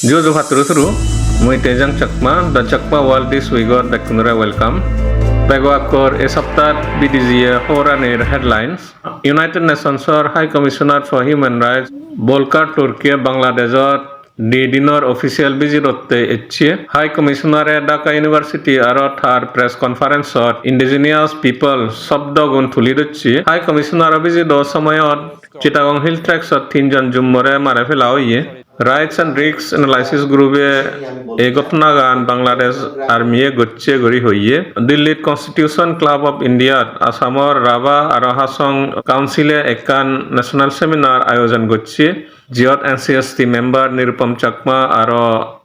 Jojo Hatrusuru, Muitejang Chakma, the Chakma World this we got back to welcome. Bagwakor a Saptat BDZ Horanir headlines. United Nations High Commissioner for Human Rights, Volker Turkey, Bangladesh, dinner official visit High Commissioner Dhaka University Arot her press conference indigenous people Sabdogun Tuliduchi High Commissioner visit Samayot Chittagong Hill Tracks Tinjan Jumore Marefelaoye Rights and Risks Analysis Group Egotnagan Bangladesh Army Gotche Gori Hoye Delhi Constitution Club of India Asamor Raba Arahasong Council Ekan National Seminar Ayojan Gotche Jiot NCST member Nirupam Chakma Aro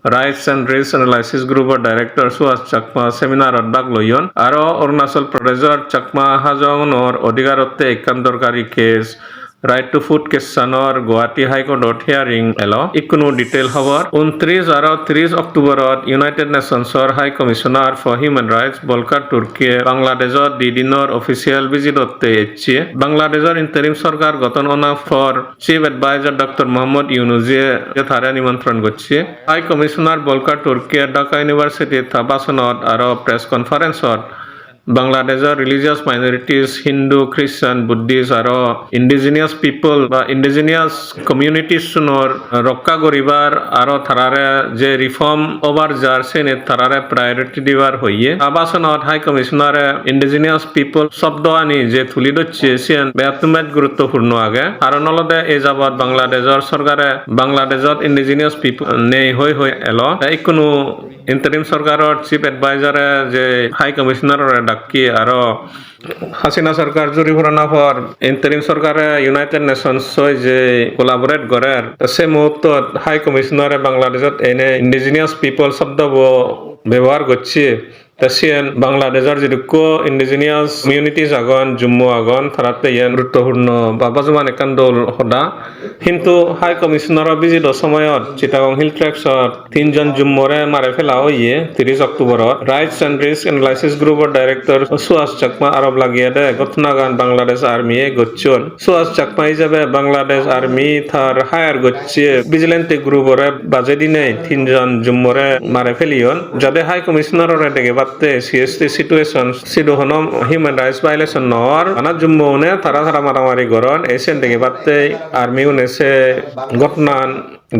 Rights and Risks Analysis Group Director Suas Chakma Seminar Bagloyon Aro Arunachal Pradesh Chakma Hajong or Odigarotte Ekan Dorkari case Right to Food Kessanor Guwahati High Court hearing elo ikunu detail hobar 29 aro 30 October United Nations High Commissioner for Human Rights Volker Turkey Bangladesh dinner official visit Bangladesh interim sarkar গঠন ona for Chief Advisor Dr. Mohammad Yunusie thare nimantron gocche High Commissioner Volker Turkey Dhaka University Thabasonot aro press conference Bangladesh religious minorities, Hindu, Christian, Buddhist, aro indigenous people বা indigenous communities nor রক্ষা করিবার আরো থারারে যে reform over যার সেনে থারারে priority দিবার হইয়ে আবাসনত high কমিশনারে indigenous people শব্দ আনি যে তুলি দচ্ছে সেন বেতমেত গুরুত্বপূর্ণ আগে কারণ হলদে এই যাবত বাংলাদেশের সরকারে বাংলাদেশত indigenous people নেই হই এলো এই কোনো ইন্টারিম সরকারের চিফ এডভাইজারে যে হাই কমিশনারের ডাকি আরো হাসিনা সরকার জুরি ভরানা পর ইন্টারিম সরকারে ইউনাইটেড নেশনস যে কোলাবোরেট করে সে মুহূর্তত হাই কমিশনারে বাংলাদেশত এনে ইন্ডিজিনিয়াস পিপল শব্দ ব্যবহার করছে তাসিয়ান বাংলাদেশের যেটুকু ইন্ডিজিনিয়াস কমিউনিটিজ আগন জম্মু আগন তারাতে ইয়ান গুরুত্বপূর্ণ বাবাজমান একান্দোল হদা কিন্তু হাই কমিশনার বিজিত সময়ত চিটাগং হিল ট্রেক্সত 3 জন জম্মুরে মারে ফেলা হইয়ে 30 অক্টোবরত রাইটস এন্ড রিস্ক অ্যানালাইসিস গ্রুপের ডাইরেক্টর সুয়াস চাকমা আরব লাগিয়ে দে ঘটনাগান বাংলাদেশ আর্মিয়ে গচ্ছন সুয়াস চাকমা হিসাবে বাংলাদেশ আর্মি থার হায়ার গচ্ছে ভিজিলেন্টি গ্রুপরে বাজে দিনে 3 জন জম্মুরে মারে ফেলিয়ন যাদের হাই কমিশনাররে ডেকে CST situation sidohonom human rights violation nor ana jummo ne thara maramari goron esen dege batte army unese gotnan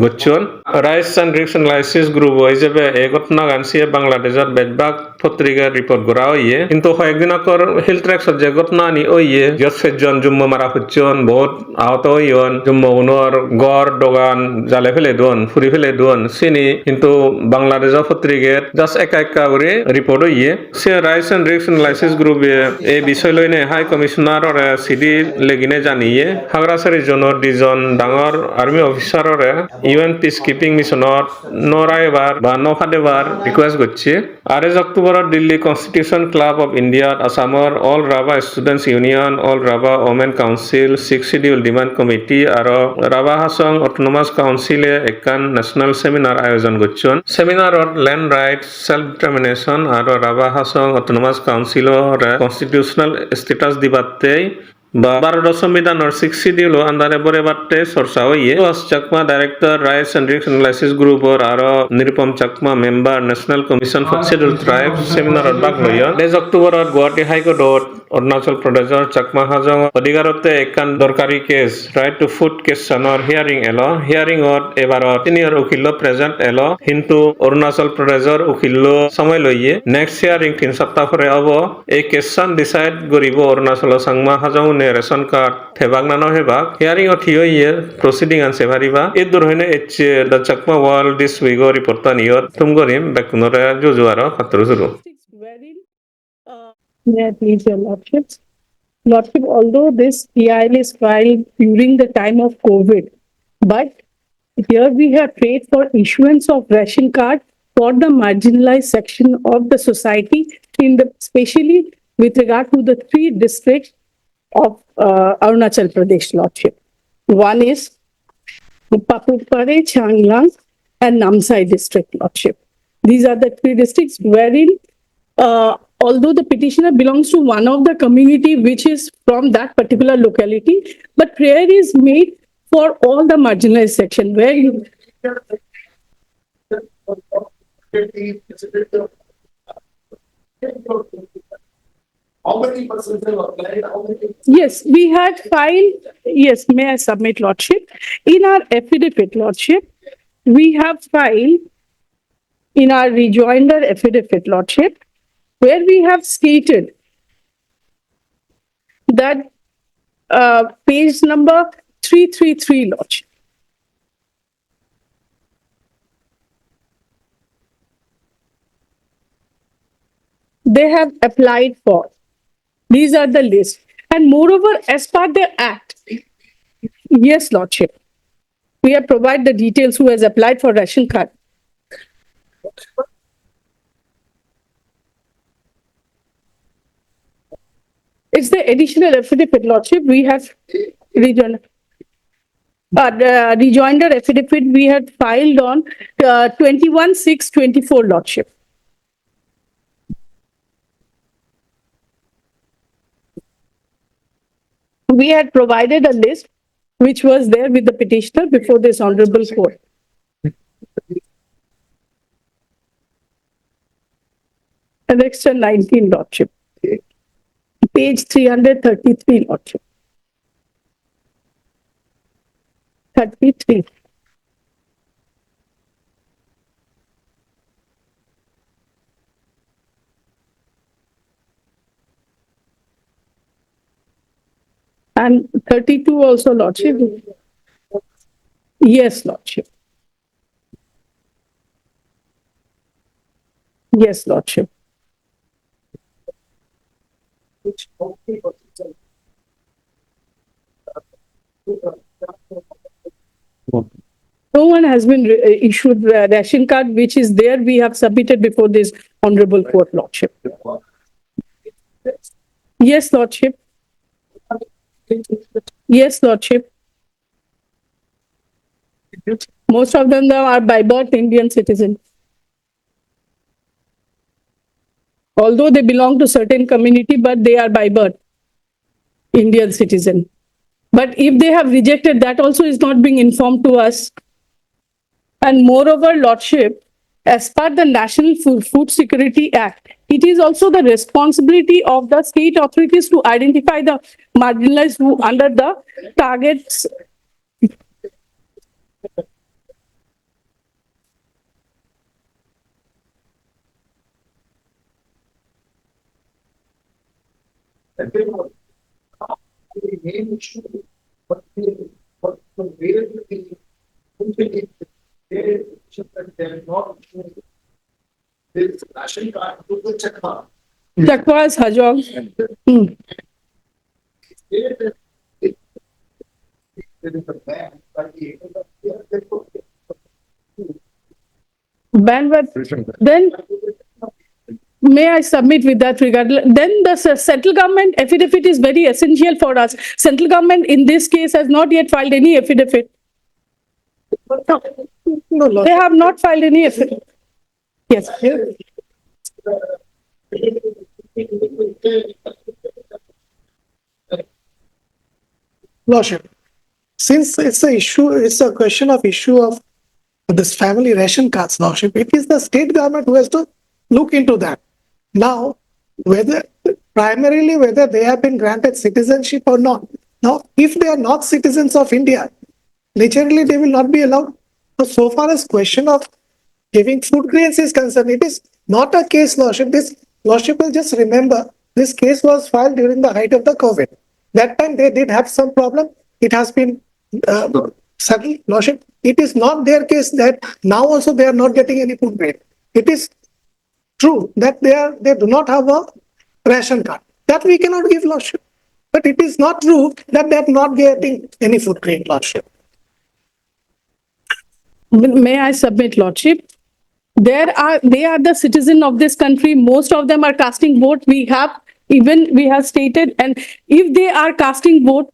gochon rights and risks analysis group হিসেবে এই ঘটনা গানসিয়ে বাংলাদেশের বেদবাগ পত্রিকার রিপোর্ট করা হইয়ে কিন্তু কয়েকদিন আকর হিল ট্র্যাক্স যে ঘটনা নি হইয়ে যজন জম্মু মারা হচ্ছন বহুত আহত হইয়ন জম্মু উনর গড় দোকান জালে ফেলে দন ফুরি ফেলে দন সিনি কিন্তু বাংলাদেশের পত্রিকার জাস্ট একা করে রিপোর্ট হইয়ে সে রাইটস এন্ড রিস্ক অ্যানালাইসিস গ্রুপে এই বিষয় লইনে হাই কমিশনারর সিডি লেগিনে জানিয়ে হাগরাসারি জনের দুজন ডাঙর আর্মি অফিসাররে ইউএন পিস কিপিং মিশনত নরাইবার বা নফাদেবার রিকোয়েস্ট করছে 8 October Delhi constitution club of India আসামর all Rabha students union all Rabha women council 6 schedule demand committee আর রাভা হাসং অটোনমাস কাউন্সিলে একান ন্যাশনাল সেমিনার আয়োজন করছেন সেমিনারত ল্যান্ড রাইটস সেলফ ডিটারমিনেশন আর রাভা হাসং অটোনমাস কাউন্সিলর কনস্টিটিউশনাল স্ট্যাটাস দিবাতে বা ভারত সংবিধানের 6 শিডিউল আন্দারে বরে বাট্টে চর্চা হইয়ে Chakma director rights and risk analysis গ্রুপর আর Nirupam Chakma member national commission for schedule tribes সেমিনারত ভাগ লইয়ন 2 অক্টোবরত গুৱাহাটী হাইকোর্টত অৰুণাচল প্ৰদেশৰ চাকমা হাজং অধিকাৰতে একান দৰকাৰী কেছ ৰাইট টু ফুড কেছনৰ হিয়াৰিং এলো হিয়াৰিংত এবাৰত সিনিয়ৰ উকিল প্ৰেজেন্ট এলো কিন্তু অৰুণাচল প্ৰদেশৰ উকিল সময় লইয়ে নেক্সট হিয়াৰিং 3 সপ্তাহ পরে হব এই কেছন ডিসাইড কৰিব অৰুণাচল চাকমা হাজং রেশন কার্ড থেবাক নানো হেবাক হিয়ারিং অথিয়ে প্রসিডিং আনছে ভারিবা এই দরহনে এচে দা চাকমা ওয়ার্ল্ড দিস উইগো রিপোর্ট নিয়ত তুম গরিম বেকুনরে জুজুয়ারো খাতরু শুরু Please, your lordships. Lordship, although this PIL is filed during the time of COVID, but here we have prayed for issuance of ration card for the marginalized section of the society, especially with regard to the 3 districts of Arunachal Pradesh, Lordship. One is Papukpare, Changlang, and Namsai district, Lordship. These are the 3 districts wherein although the petitioner belongs to one of the community which is from that particular locality, but prayer is made for all the marginalized section where you How many persons have applied? How many? Yes, we had filed. Yes, may I submit, Lordship? In our affidavit, Lordship, we have filed in our rejoinder affidavit, Lordship, where we have stated that page number 333, Lordship. They have applied for. These are the list. And moreover, as per the Act, yes, Lordship, we have provided the details who has applied for ration card. It's the additional affidavit, Lordship. We have rejoined. The rejoinder affidavit we had filed on 21/6/24, Lordship. We had provided a list which was there with the petitioner before this honorable court. Annexure 19, Lordship. Page 333, Lordship. 33. And 32 also, Lordship. Yes, Lordship. Yes, Lordship. No one has been issued ration card, which is there. We have submitted before this honorable court, Lordship. Yes, Lordship. Yes, Lordship. Most of them are by birth Indian citizen. Although they belong to certain community, but they are by birth Indian citizen. But if they have rejected, that also is not being informed to us. And moreover, Lordship, as per the National Food Security Act, it is also the responsibility of the state authorities to identify the marginalized who under the targets. This ration card to the Chakma. Chakma's Hajong. Ban, but then may I submit with that regard? Then the central government affidavit is very essential for us. Central government in this case has not yet filed any affidavit. No, they have not filed any affidavit. Yes. Lordship, since it's a issue, it's a question of issue of this family ration cards, Lordship, it is the state government who has to look into that. Now, primarily whether they have been granted citizenship or not. Now, if they are not citizens of India, naturally they will not be allowed. So far as question of giving food grains is concerned, it is not a case, Lordship. This Lordship will just remember, this case was filed during the height of the COVID. That time they did have some problem. It has been settled, Lordship. It is not their case that now also they are not getting any food grain. It is true that they do not have a ration card. That we cannot give, Lordship. But it is not true that they are not getting any food grain, Lordship. May I submit, Lordship? They are the citizen of this country. Most of them are casting vote. We have stated, and if they are casting vote,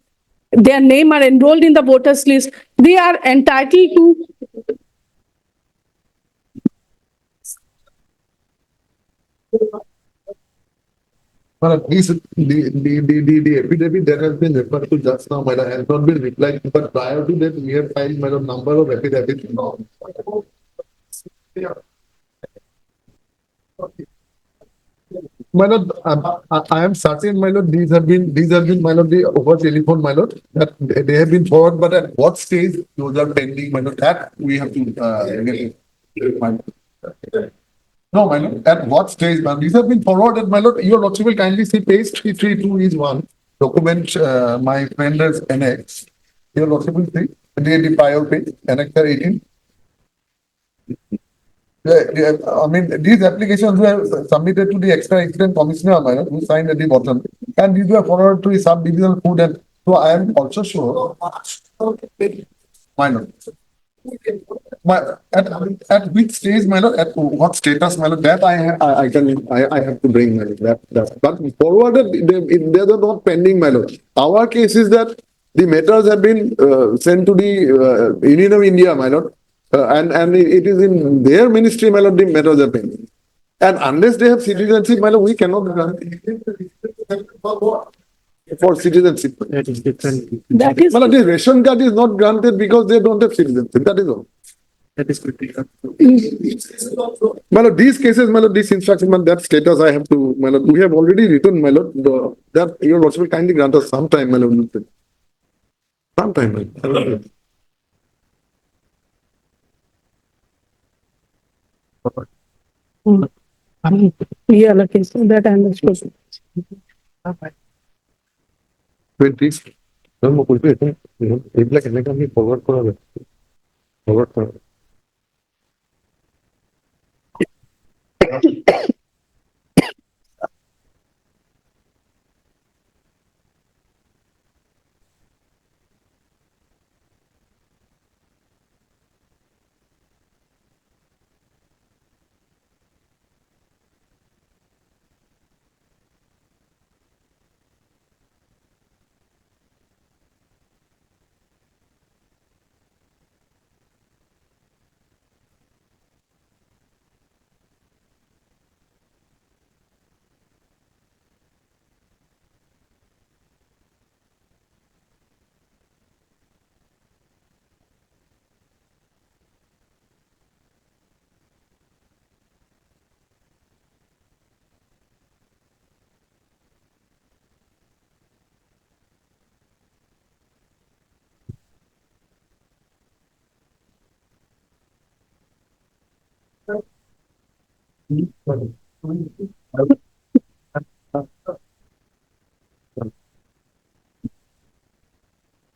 their name are enrolled in the voters list. They are entitled to. At least the affidavit that has been referred to just now, madam, has not been replied to, but prior to that, we have filed, madam, number of affidavits. My lord, I am certain, my lord, these have been, my lord, the over telephone, my lord, that they have been forwarded, but at what stage those are pending, my lord, that we have to, get it, my lord. No, my lord, at what stage, ma'am, these have been forwarded, my lord, your lordship will kindly see page 332 is one document, my friend has annexed. Your lordship will see, the prior page, annex 18. Yeah, I mean, these applications were submitted to the extra excellent commissioner, my lord, who signed at the bottom. And these were forwarded to the sub-divisional food and so I am also sure. My lord. At which stage, my lord, at what status, my lord, that I have to bring, my lord, but forwarded, they are not pending, my lord. Our case is that the matters have been sent to the Union of India, my lord, and it is in their ministry, my lord, the matters are pending. And unless they have citizenship, my lord, we cannot grant for citizenship. That is, My lord, the ration card is not granted because they don't have citizenship, that is all. My lord, these cases, my lord, this instruction, my lord, that status I have to, my lord, we have already written, my lord, that your lordship will kindly grant us some time, my lord. Some time, my lord. yeah, okay, so that I understood. 20. এইবিলাক এনেকে আমি forward কৰা যায় forward কৰা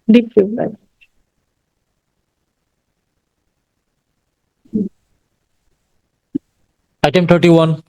Deep feedback. Item 31,